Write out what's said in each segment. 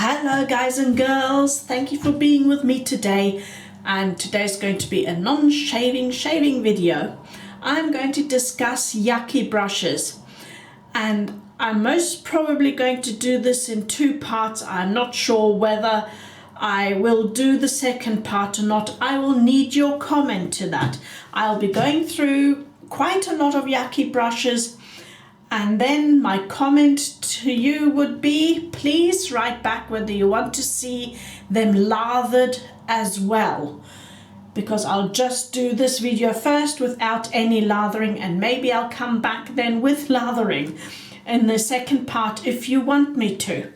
Hello guys and girls, thank you for being with me today, and today's going to be a non-shaving video. I'm going to discuss Yaqi brushes, and I'm most probably going to do this in two parts. I'm not sure whether I will do the second part or not. I will need your comment to that. I'll be going through quite a lot of Yaqi brushes, and then my comment to you would be, please write back whether you want to see them lathered as well, because I'll just do this video first without any lathering, and maybe I'll come back then with lathering in the second part if you want me to.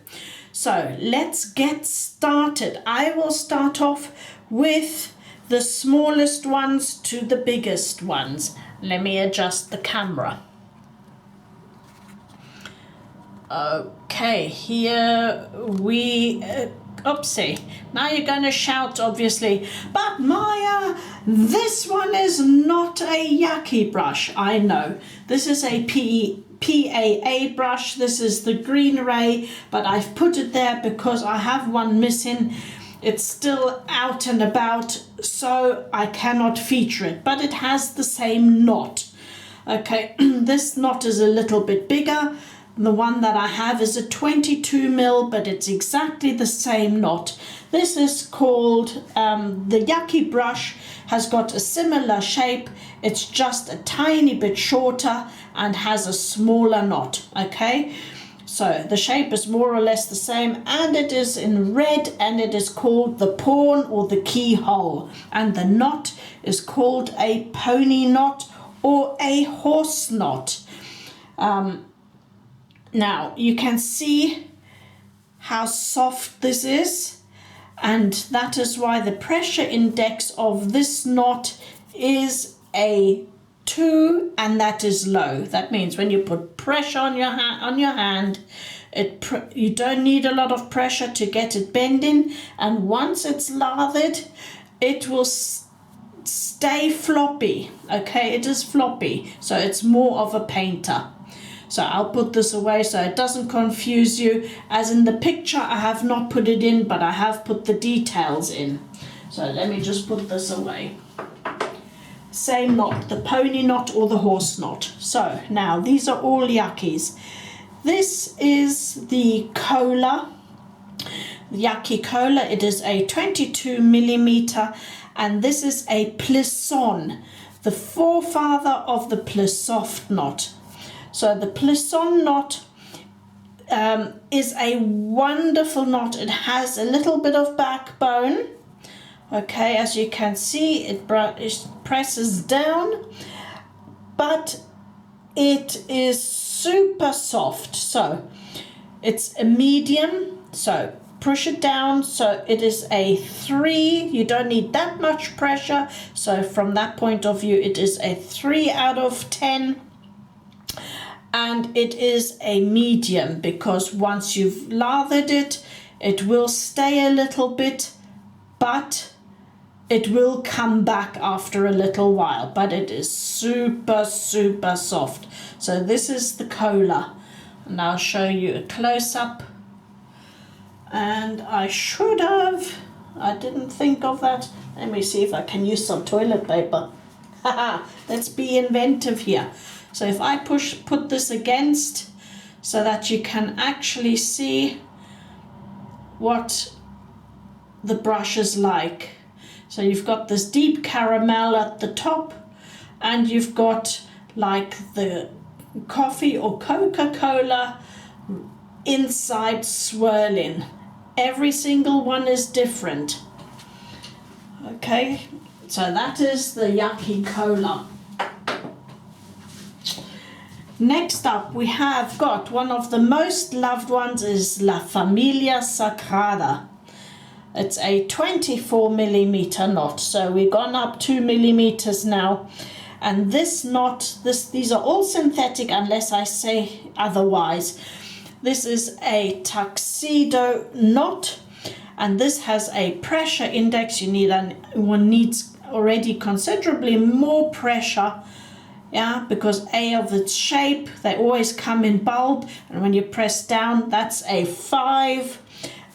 So let's get started. I will start off with the smallest ones to the biggest ones. Let me adjust the camera. Okay, here we, oopsie, now you're going to shout obviously, but Maja, this one is not a Yaqi brush. I know, this is a PAA brush, this is the green ray, but I've put it there because I have one missing. It's still out and about, so I cannot feature it, but it has the same knot. Okay, this knot is a little bit bigger. The one that I have is a 22 mil, but it's exactly the same knot. This is called, the Yaqi brush has got a similar shape. It's just a tiny bit shorter and has a smaller knot, okay? So the shape is more or less the same, and it is in red, and it is called the pawn or the keyhole. And the knot is called a pony knot or a horse knot. Now you can see how soft this is, and that is why the pressure index of this knot is a 2, and that is low. That means when you put pressure on your hand, you don't need a lot of pressure to get it bending, and once it's lathered, it will stay floppy. Okay, it is floppy, so it's more of a painter. So I'll put this away so it doesn't confuse you. As in the picture, I have not put it in, but I have put the details in. So let me just put this away. Same knot, the pony knot or the horse knot. So now these are all Yaqis. This is the Cola, Yaqi Cola. It is a 22 millimeter, and this is a plisson, the forefather of the plissoft knot. So the plisson knot is a wonderful knot. It has a little bit of backbone. Okay, as you can see, it presses down, but it is super soft. So it's a medium, so push it down. So it is a 3. You don't need that much pressure. So from that point of view, it is a 3 out of 10. And it is a medium, because once you've lathered it, it will stay a little bit, but it will come back after a little while. But it is super, super soft. So this is the Cola. And I'll show you a close-up. And I didn't think of that. Let me see if I can use some toilet paper. Let's be inventive here. So if I put this against, so that you can actually see what the brush is like. So you've got this deep caramel at the top, and you've got like the coffee or Coca-Cola inside swirling. Every single one is different. Okay, so that is the Yaqi Cola. Next up, we have got one of the most loved ones is La Familia Sagrada. It's a 24 millimeter knot, so we've gone up 2 millimeters now. And this knot, these are all synthetic unless I say otherwise. This is a tuxedo knot, and this has a pressure index. One needs already considerably more pressure. Yeah, because of its shape, they always come in bulb, and when you press down, that's a 5.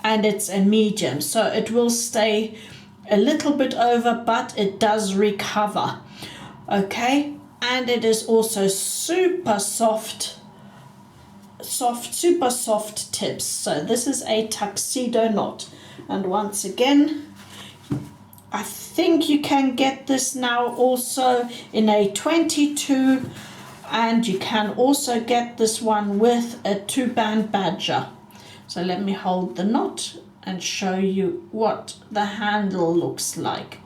and it's a medium, so it will stay a little bit over, but it does recover. Okay, and it is also super soft, super soft tips. So this is a tuxedo knot, and once again, I think you can get this now also in a 22, and you can also get this one with a 2-band badger. So let me hold the knot and show you what the handle looks like.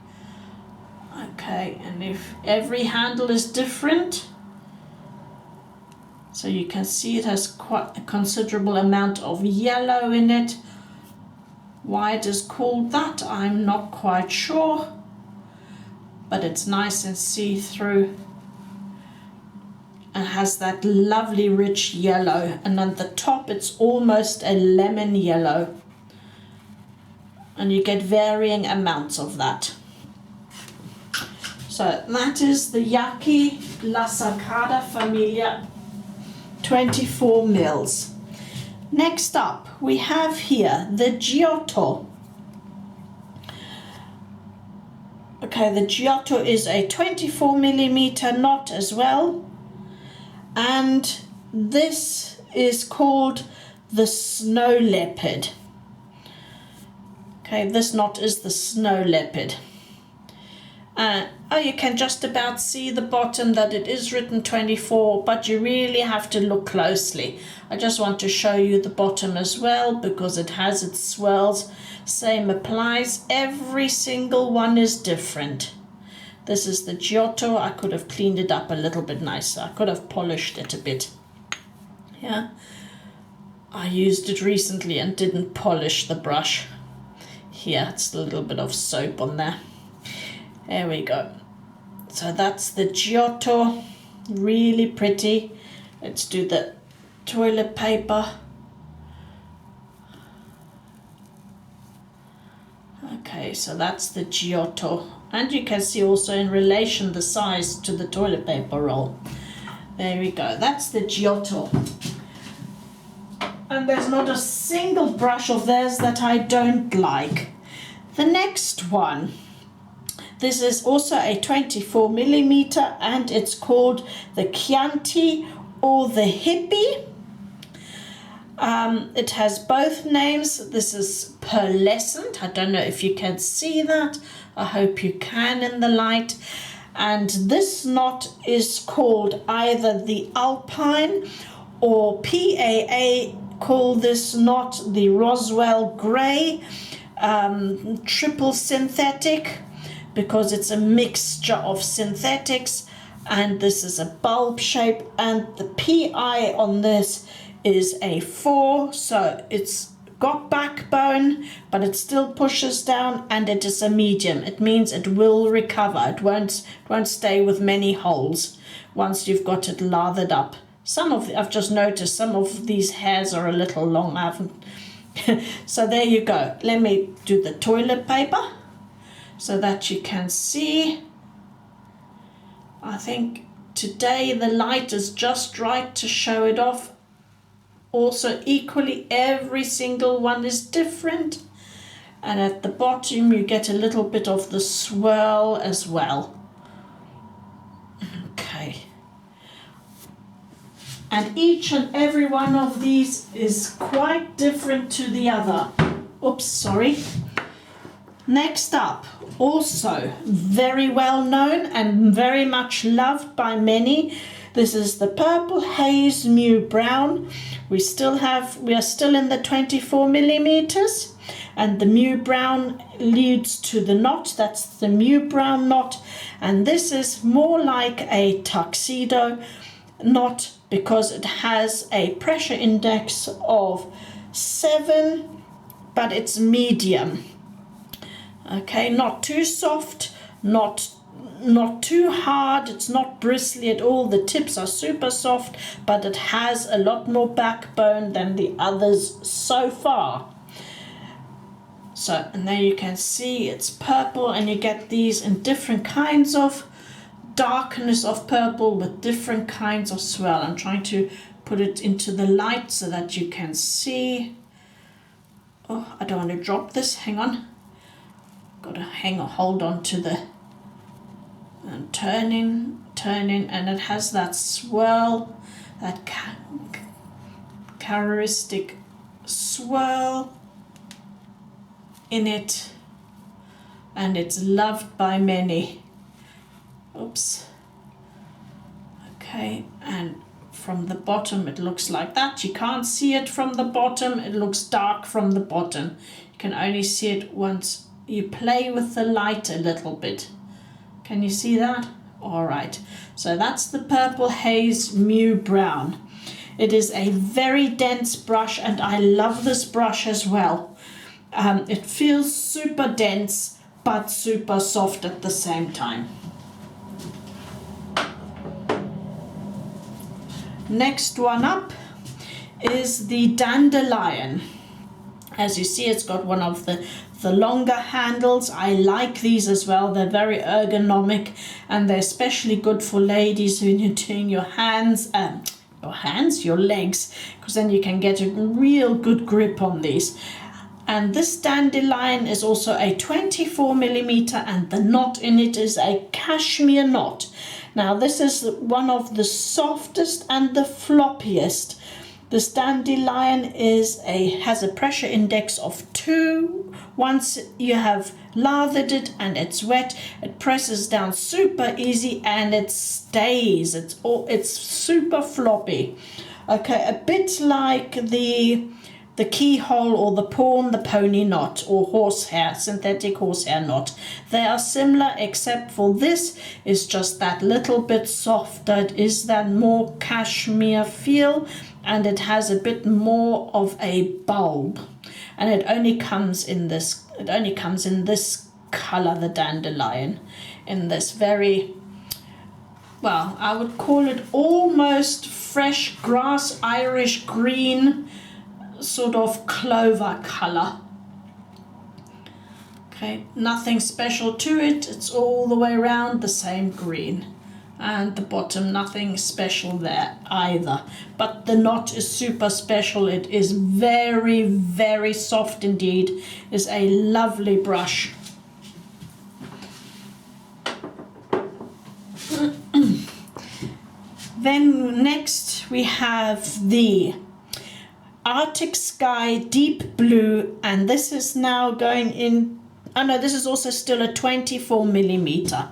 Okay, and if every handle is different, so you can see it has quite a considerable amount of yellow in it. Why it is called that, I'm not quite sure, but it's nice and see-through and has that lovely rich yellow, and on the top it's almost a lemon yellow, and you get varying amounts of that. So that is the Yaqi La Sagrada Familia 24 mils. Next up we have here the Giotto. Okay, the Giotto is a 24 millimeter knot as well, and this is called the Snow Leopard. Okay, this knot is the Snow Leopard. Oh, you can just about see the bottom that it is written 24, but you really have to look closely. I just want to show you the bottom as well because it has its swirls. Same applies. Every single one is different. This is the Giotto. I could have cleaned it up a little bit nicer. I could have polished it a bit. Yeah. I used it recently and didn't polish the brush. Here, it's a little bit of soap on there. There we go. So that's the Giotto, really pretty. Let's do the toilet paper. Okay, so that's the Giotto. And you can see also in relation the size to the toilet paper roll. There we go, that's the Giotto. And there's not a single brush of theirs that I don't like. The next one. This is also a 24 millimeter, and it's called the Chianti or the Hippie. It has both names. This is pearlescent. I don't know if you can see that. I hope you can in the light. And this knot is called either the Alpine, or PAA call this knot the Roswell Grey triple synthetic, because it's a mixture of synthetics, and this is a bulb shape, and the PI on this is a 4, so it's got backbone, but it still pushes down, and it is a medium. It means it will recover. It won't stay with many holes once you've got it lathered up. I've just noticed some of these hairs are a little long. I haven't. So there you go. Let me do the toilet paper so that you can see. I think today the light is just right to show it off. Also equally, every single one is different, and at the bottom you get a little bit of the swirl as well. Okay, and each and every one of these is quite different to the other. Oops, sorry. Next up, also very well known and very much loved by many, this is the purple Haze Moo Brown. We are still in the 24 millimeters, and the Moo Brown leads to the knot. That's the Moo Brown knot, and this is more like a tuxedo knot because it has a pressure index of 7, but it's medium. Okay, not too soft, not too hard, it's not bristly at all. The tips are super soft, but it has a lot more backbone than the others so far. So, and there you can see it's purple, and you get these in different kinds of darkness of purple with different kinds of swirl. I'm trying to put it into the light so that you can see. Oh, I don't want to drop this. Hang on. Got to hold on to the, and turning, and it has that swirl, that characteristic swirl in it, and it's loved by many. Oops. Okay, and from the bottom it looks like that. You can't see it from the bottom. It looks dark from the bottom. You can only see it once you play with the light a little bit. Can you see that? All right. So that's the purple Haze Moo Brown. It is a very dense brush, and I love this brush as well. It feels super dense but super soft at the same time. Next one up is the Dandelion. As you see, it's got one of the longer handles. I like these as well. They're very ergonomic, and they're especially good for ladies when you're doing your legs, because then you can get a real good grip on these. And this Dandelion is also a 24mm, and the knot in it is a cashmere knot. Now this is one of the softest and the floppiest. This Dandelion has a pressure index of 2. Once you have lathered it and it's wet, it presses down super easy and it stays. It's super floppy. Okay, a bit like the keyhole or the pawn, the pony knot, or horsehair, synthetic horsehair knot. They are similar, except for this is just that little bit softer. It is that more cashmere feel, and it has a bit more of a bulb. And it only comes in this color, the Dandelion, in this very, well, I would call it almost fresh grass Irish green, sort of clover color. Okay, nothing special to it. It's all the way around the same green, and the bottom, nothing special there either, but the knot is super special. It is very, very soft indeed. It's a lovely brush. Then next we have the Arctic Sky Deep Blue, and this is now going in, oh no, this is also still a 24mm.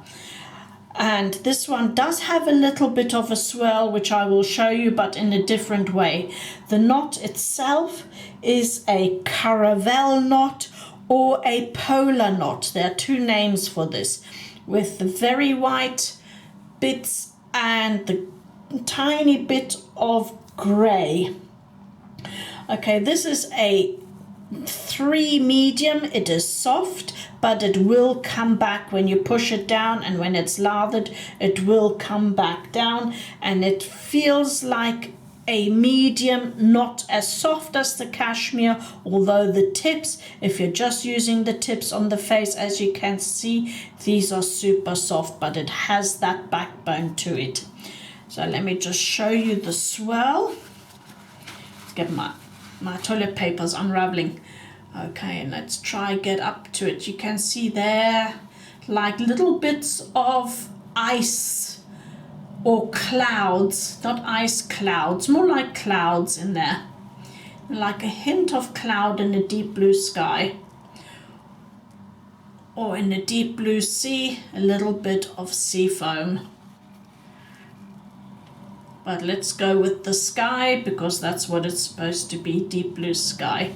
And this one does have a little bit of a swirl, which I will show you, but in a different way. The knot itself is a caravel knot or a polar knot. There are two names for this, with the very white bits and the tiny bit of grey. Okay, this is a 3 medium. It is soft, but it will come back when you push it down, and when it's lathered it will come back down, and it feels like a medium, not as soft as the cashmere, although the tips, if you're just using the tips on the face, as you can see, these are super soft, but it has that backbone to it. So let me just show you the swirl. Let's get my toilet paper's unraveling. Okay, and let's try get up to it. You can see there like little bits of ice or clouds, not ice clouds, more like clouds in there, like a hint of cloud in a deep blue sky, or in a deep blue sea, a little bit of sea foam. But let's go with the sky, because that's what it's supposed to be, deep blue sky.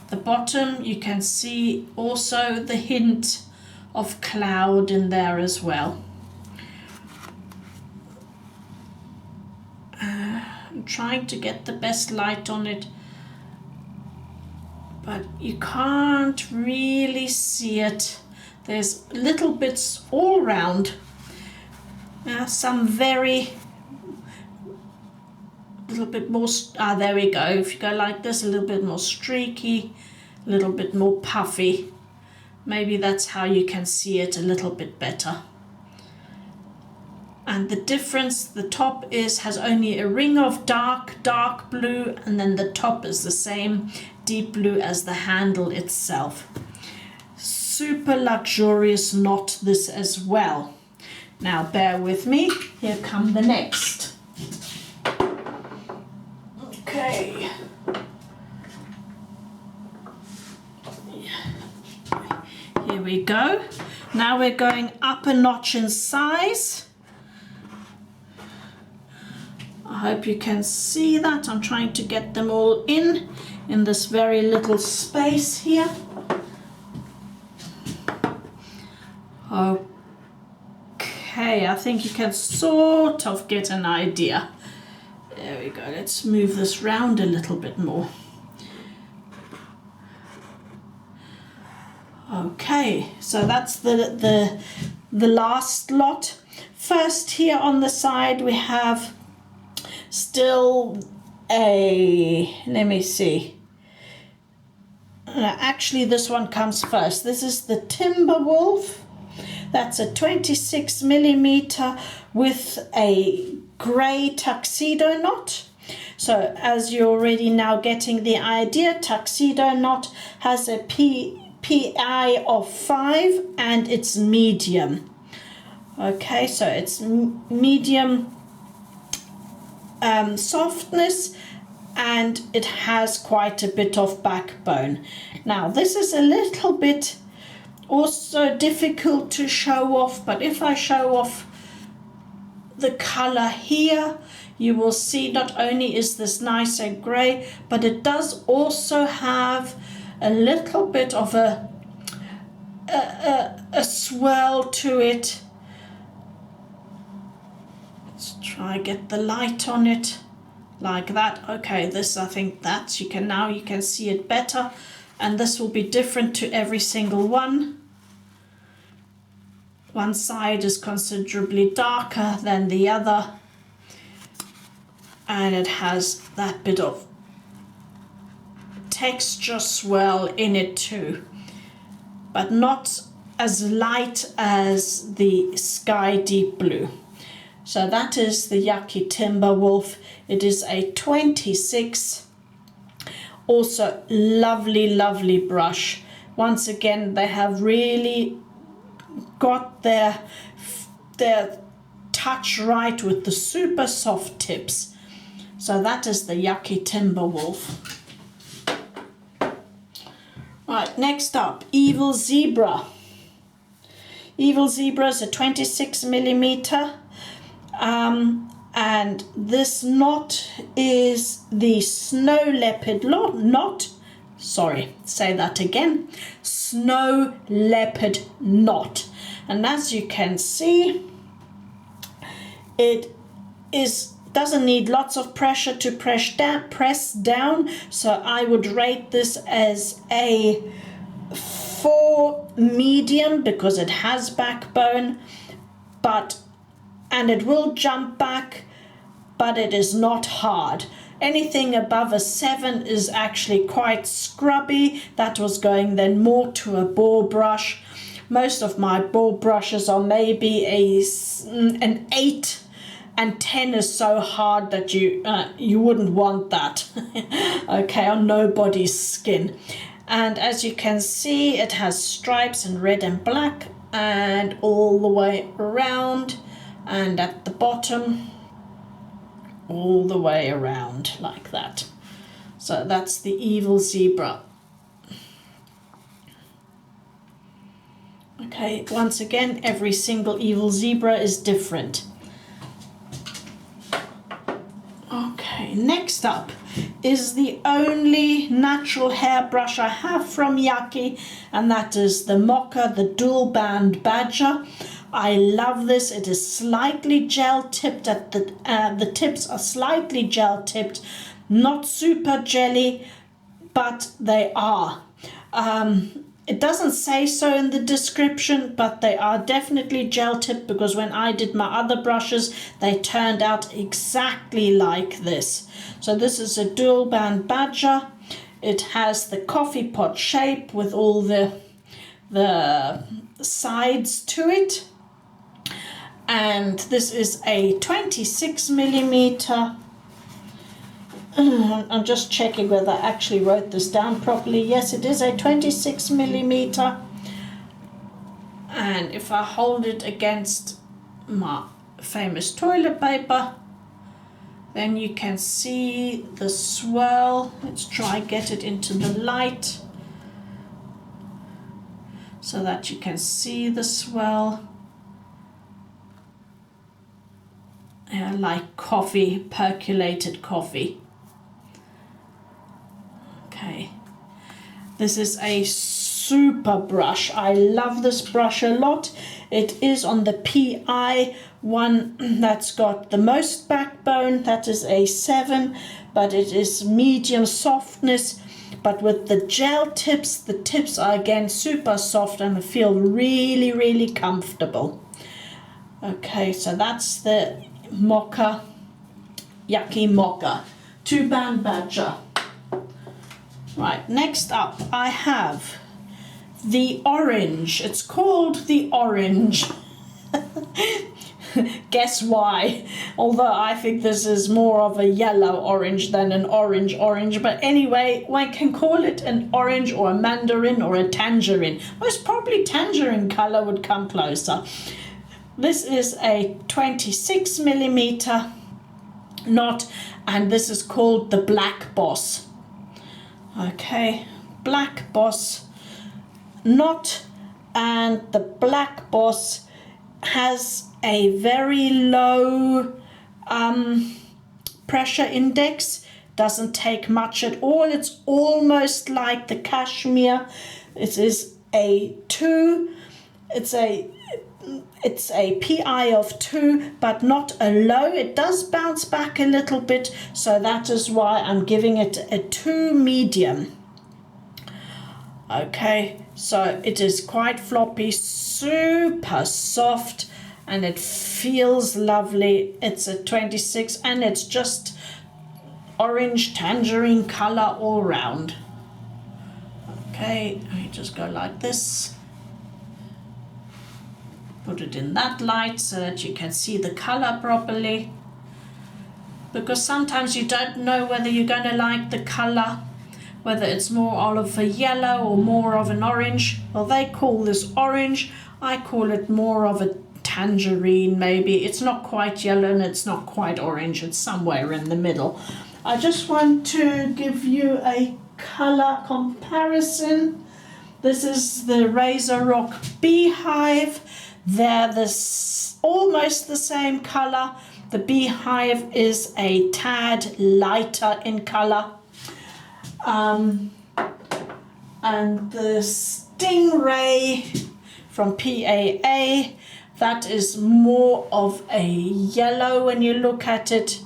The bottom, you can see also the hint of cloud in there as well. I'm trying to get the best light on it, but you can't really see it. There's little bits all around. Some very little bit more, there we go. If you go like this, a little bit more streaky, a little bit more puffy. Maybe that's how you can see it a little bit better. And the difference, the top has only a ring of dark blue, and then the top is the same deep blue as the handle itself. Super luxurious knot this as well. Now bear with me, here come the next. Okay. Here we go. Now we're going up a notch in size. I hope you can see that. I'm trying to get them all in this very little space here. Okay, I think you can sort of get an idea. There we go. Let's move this round a little bit more. Okay, so that's the last lot. First, here on the side we have still a, let me see. Actually, this one comes first. This is the Timberwolf. That's a 26 millimeter with a grey tuxedo knot. So as you're already now getting the idea, tuxedo knot has a PI of 5 and it's medium. Okay, so it's medium softness, and it has quite a bit of backbone. Now this is a little bit also difficult to show off, but if I show off the color here, you will see not only is this nice and gray, but it does also have a little bit of a swirl to it. Let's try get the light on it like that. Okay, this, I think that you can see it better, and this will be different to every single one. One side is considerably darker than the other, and it has that bit of texture swirl in it too, but not as light as the sky deep blue. So that is the Yaqi Timberwolf. It is a 26. Also lovely, lovely brush. Once again, they have really got their touch right with the super soft tips. So that is the Yaqi Timberwolf. Right, next up, Evil Zebra. Evil Zebra is a 26 millimeter. And this knot is the snow leopard knot. Sorry, say that again. Snow leopard knot. And as you can see, it doesn't need lots of pressure to press down. So I would rate this as a 4 medium because it has backbone, and it will jump back, but it is not hard. Anything above a 7 is actually quite scrubby. That was going then more to a ball brush. Most of my ball brushes are maybe an 8, and 10 is so hard that you wouldn't want that. Okay, on nobody's skin. And as you can see, it has stripes in red and black, and all the way around, and at the bottom all the way around like that. So that's the Evil Zebra. Okay, once again, every single Evil Zebra is different. Okay, next up is the only natural hairbrush I have from Yaqi, and that is the Mocha, the dual band badger. I love this. It is slightly gel tipped at the tips are slightly gel tipped, not super jelly, but they are. It doesn't say so in the description, but they are definitely gel tipped, because when I did my other brushes, they turned out exactly like this. So this is a dual band badger. It has the coffee pot shape with all the sides to it. And this is a 26 millimeter. I'm just checking whether I actually wrote this down properly. Yes, it is a 26 millimeter. And if I hold it against my famous toilet paper, then you can see the swirl. Let's try and get it into the light so that you can see the swirl. Yeah, like coffee, percolated coffee. Okay, this is a super brush. I love this brush a lot. It is on the PI one that's got the most backbone. That is a 7, but it is medium softness. But with the gel tips, the tips are again super soft and feel really, really comfortable. Okay, so that's the Mocha, Yaqi Mocha 2-band badger. Right, next up I have the orange. It's called the orange. Guess why? Although I think this is more of a yellow orange than an orange. But anyway, one can call it an orange or a mandarin or a tangerine. Most probably tangerine color would come closer. This is a 26 millimeter knot, and this is called the Black Boss. Okay, Black Boss knot, and the Black Boss has a very low pressure index, doesn't take much at all. It's almost like the cashmere. It is a 2, it's a PI of 2, but not a low. It does bounce back a little bit, so that is why I'm giving it a 2 medium. Okay, so it is quite floppy, super soft, and it feels lovely. It's a 26, and it's just orange tangerine color all round. Okay, let me just go like this. Put it in that light so that you can see the color properly, because sometimes you don't know whether you're going to like the color, whether it's more of a yellow or more of an orange. Well, they call this orange. I call it more of a tangerine maybe. It's not quite yellow and it's not quite orange. It's somewhere in the middle. I just want to give you a color comparison. This is the Razor Rock Beehive. They're almost the same color. The Beehive is a tad lighter in color. And the Stingray from PAA, that is more of a yellow when you look at it.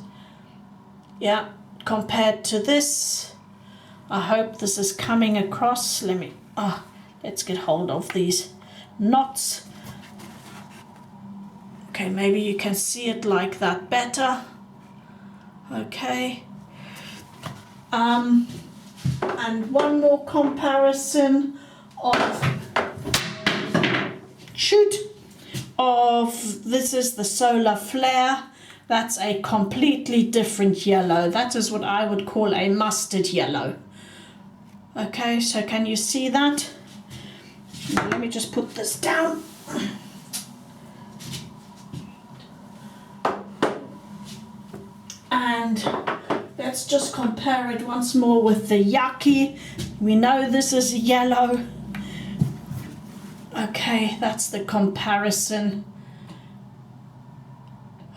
Yeah, compared to this. I hope this is coming across. Let's get hold of these knots. Okay, maybe you can see it like that better. Okay. And one more comparison this is the Solar Flare. That's a completely different yellow. That is what I would call a mustard yellow. Okay, so can you see that? Let me just put this down. And let's just compare it once more with the Yaqi. We know this is yellow. Okay, that's the comparison.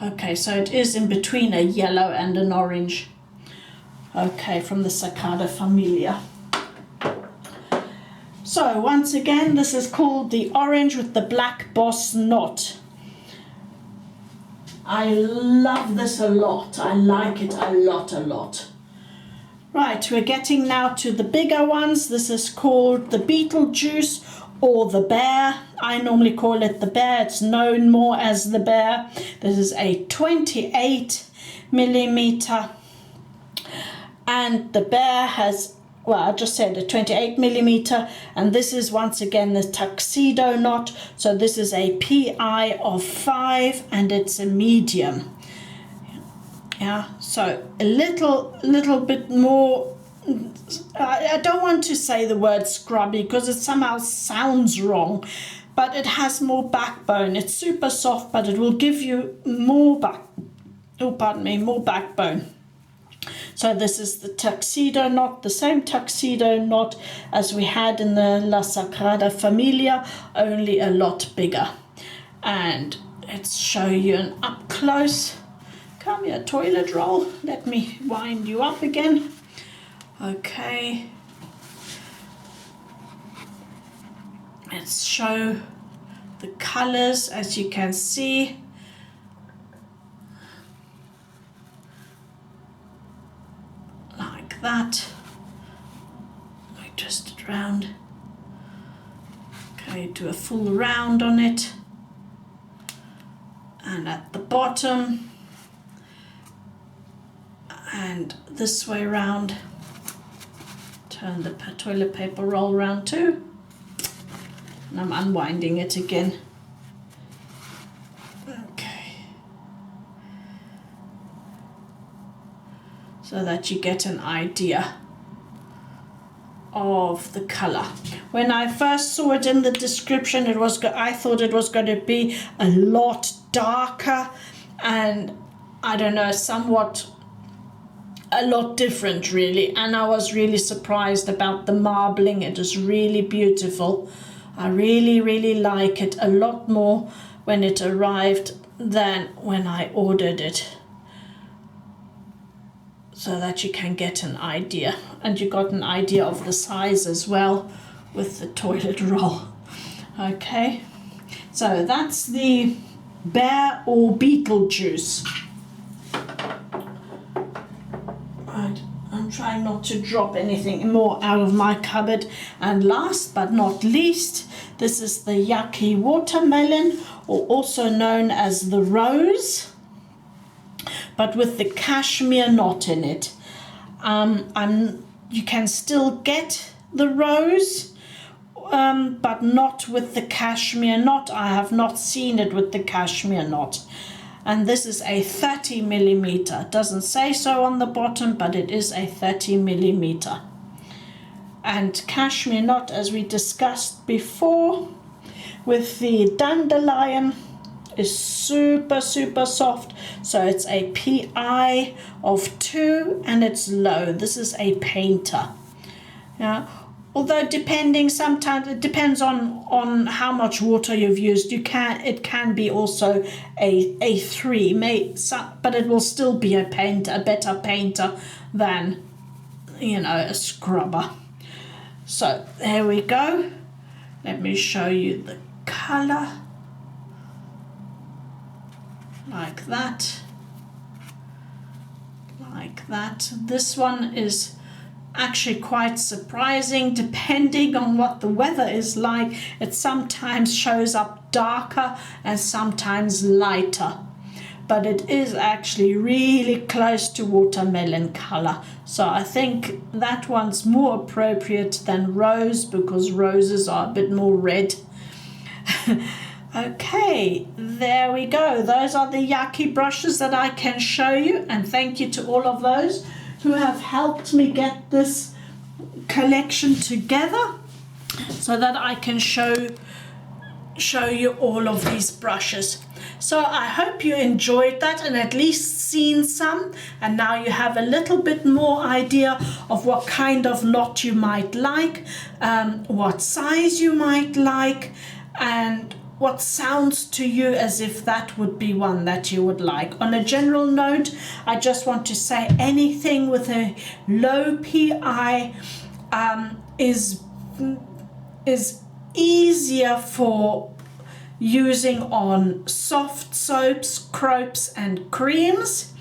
Okay, so it is in between a yellow and an orange. Okay, from the Sagrada Familia. So once again, this is called the orange with the Black Boss knot. I love this a lot. I like it a lot. Right, we're getting now to the bigger ones. This is called the Beetlejuice or the Bear. I normally call it the Bear. It's known more as the Bear. This is a 28 millimeter. And the Bear has, well, I just said a 28 millimeter. And this is once again the tuxedo knot. So this is a PI of 5 and it's a medium. Yeah, so a little bit more. I don't want to say the word scrubby because it somehow sounds wrong, but it has more backbone. It's super soft, but it will give you more more backbone. So this is the tuxedo knot, the same tuxedo knot as we had in the La Sagrada Familia, only a lot bigger. And let's show you an up close. Come here, toilet roll. Let me wind you up again. Okay. Let's show the colors, as you can see. Like that. I twist it round. Okay, do a full round on it. And at the bottom. And this way round. Turn the toilet paper roll round too. And I'm unwinding it again. Okay. So that you get an idea of the color. When I first saw it in the description, I thought it was going to be a lot darker and I don't know, somewhat a lot different really, and I was really surprised about the marbling. It is really beautiful. I really like it a lot more when it arrived than when I ordered it, so that you can get an idea, and you got an idea of the size as well with the toilet roll. Okay, so that's the bear or Beetlejuice. Right, I'm trying not to drop anything more out of my cupboard. And last but not least, this is the Yaqi watermelon, or also known as the rose, but with the cashmere knot in it. You can still get the rose, but not with the cashmere knot. I have not seen it with the cashmere knot. And this is a 30 millimeter. It doesn't say so on the bottom, but it is a 30 millimeter. And cashmere knot, as we discussed before, with the Dandelion, is super soft. So it's a PI of 2 and it's low. This is a painter. Yeah. Although sometimes it depends on how much water you've used. It can be also a 3, but it will still be a better painter than, a scrubber. So there we go. Let me show you the color. Like that. Like that. This one is actually quite surprising. Depending on what the weather is like, it sometimes shows up darker and sometimes lighter, but it is actually really close to watermelon color. So I think that one's more appropriate than rose, because roses are a bit more red. Okay, there we go. Those are the Yaqi brushes that I can show you, and thank you to all of those who have helped me get this collection together so that I can show you all of these brushes. So I hope you enjoyed that and at least seen some, and now you have a little bit more idea of what kind of knot you might like, what size you might like, and what sounds to you as if that would be one that you would like. On a general note, I just want to say anything with a low PI is easier for using on soft soaps, crops and creams.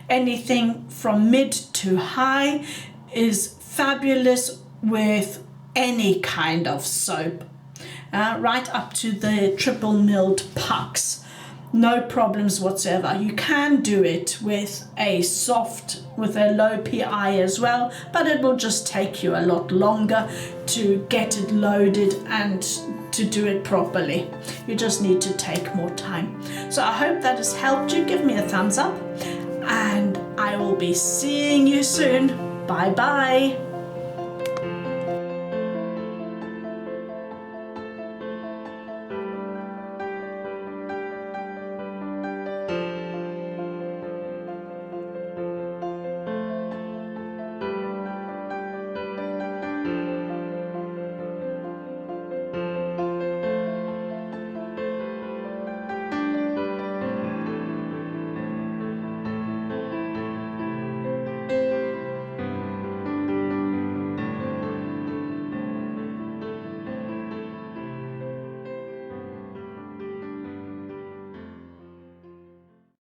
Anything from mid to high is fabulous with any kind of soap. Right up to the triple milled pucks, no problems whatsoever. You can do it with a low PI as well, but it will just take you a lot longer to get it loaded and to do it properly. You just need to take more time. So I hope that has helped you. Give me a thumbs up, and I will be seeing you soon. Bye bye.